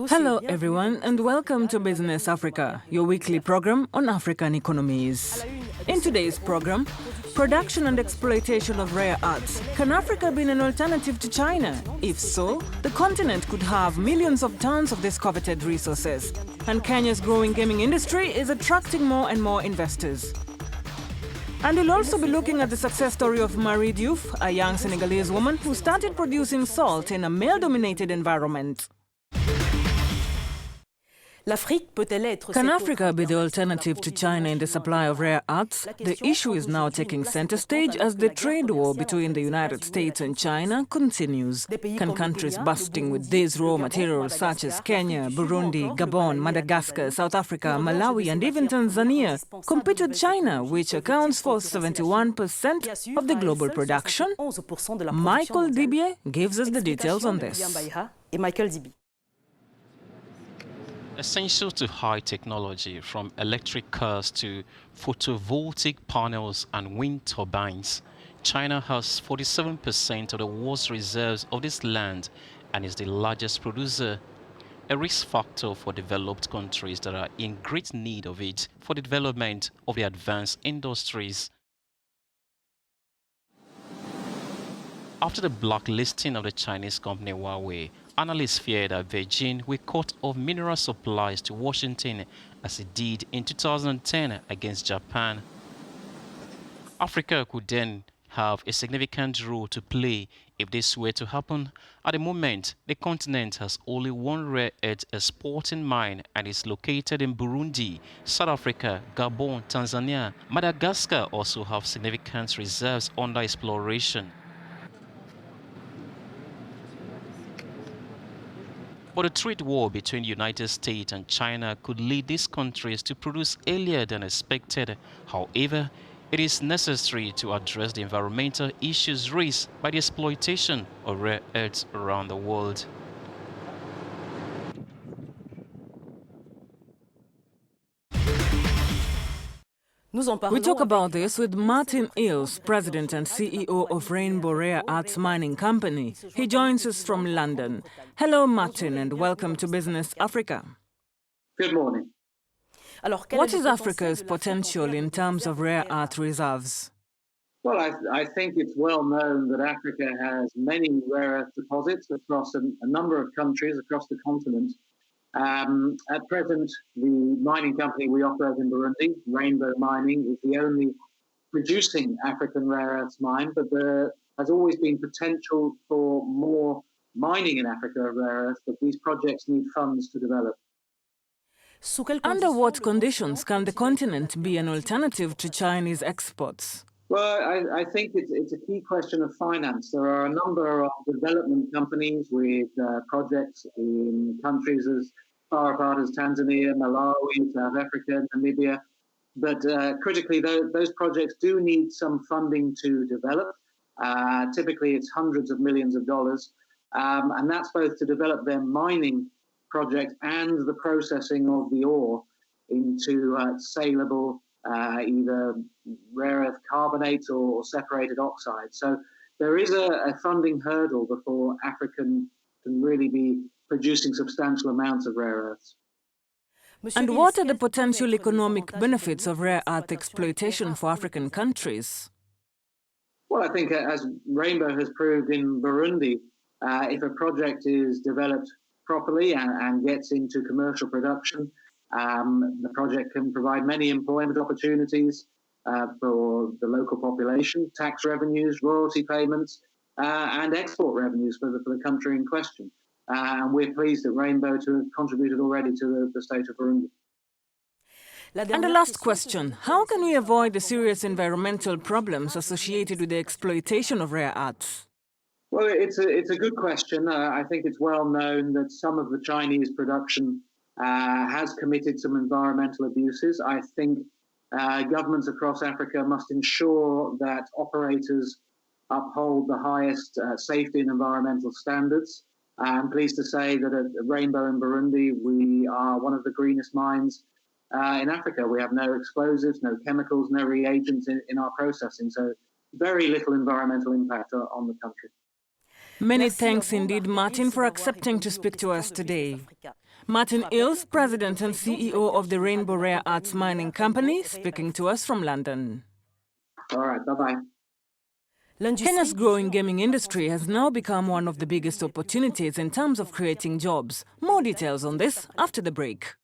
Hello everyone and welcome to Business Africa, your weekly program on African economies. In today's program, production and exploitation of rare earths. Can Africa be an alternative to China? If so, the continent could have millions of tons of these coveted resources. And Kenya's growing gaming industry is attracting more and more investors. And we'll also be looking at the success story of Marie Diouf, a young Senegalese woman who started producing salt in a male-dominated environment. Can Africa be the alternative to China in the supply of rare earths? The issue is now taking center stage as the trade war between the United States and China continues. Can countries bursting with these raw materials such as Kenya, Burundi, Gabon, Madagascar, South Africa, Malawi and even Tanzania compete with China, which accounts for 71% of the global production? Michael Dibier gives us the details on this. Essential to high technology, from electric cars to photovoltaic panels and wind turbines, China has 47% of the world's reserves of this land and is the largest producer, a risk factor for developed countries that are in great need of it for the development of the advanced industries. After the blacklisting of the Chinese company Huawei, analysts fear that Beijing will cut off mineral supplies to Washington as it did in 2010 against Japan. Africa could then have a significant role to play if this were to happen. At the moment, the continent has only one rare earth exporting mine and is located in Burundi, South Africa, Gabon, Tanzania. Madagascar also have significant reserves under exploration. But a trade war between the United States and China could lead these countries to produce earlier than expected. However, it is necessary to address the environmental issues raised by the exploitation of rare earths around the world. We talk about this with Martin Eels, President and CEO of Rainbow Rare Earths Mining Company. He joins us from London. Hello, Martin, and welcome to Business Africa. Good morning. What is Africa's potential in terms of rare earth reserves? Well, I think it's well known that Africa has many rare earth deposits across a number of countries across the continent. At present, the mining company we operate in Burundi, Rainbow Mining, is the only producing African rare earths mine, but there has always been potential for more mining in Africa of rare earths, but these projects need funds to develop. Under what conditions can the continent be an alternative to Chinese exports? Well, I think it's a key question of finance. There are a number of development companies with projects in countries as far apart as Tanzania, Malawi, South Africa, Namibia. But critically, those projects do need some funding to develop. Typically, it's hundreds of millions of dollars. And that's both to develop their mining project and the processing of the ore into saleable either rare earth carbonates or separated oxides. So there is a funding hurdle before Africa can really be producing substantial amounts of rare earths. And what are the potential economic benefits of rare earth exploitation for African countries? Well, I think as Rainbow has proved in Burundi, if a project is developed properly and gets into commercial production, the project can provide many employment opportunities for the local population, tax revenues, royalty payments, and export revenues for the country in question. And we're pleased at Rainbow to have contributed already to the state of Burundi. And the last question, how can we avoid the serious environmental problems associated with the exploitation of rare earths? Well, it's a good question. I think it's well known that some of the Chinese production has committed some environmental abuses. I think governments across Africa must ensure that operators uphold the highest safety and environmental standards. I'm pleased to say that at Rainbow in Burundi, we are one of the greenest mines in Africa. We have no explosives, no chemicals, no reagents in our processing. So very little environmental impact on the country. Many thanks indeed, Martin, for accepting to speak to us today. Martin Ills, President and CEO of the Rainbow Rare Arts Mining Company, speaking to us from London. All right, bye-bye. Kenya's growing gaming industry has now become one of the biggest opportunities in terms of creating jobs. More details on this after the break.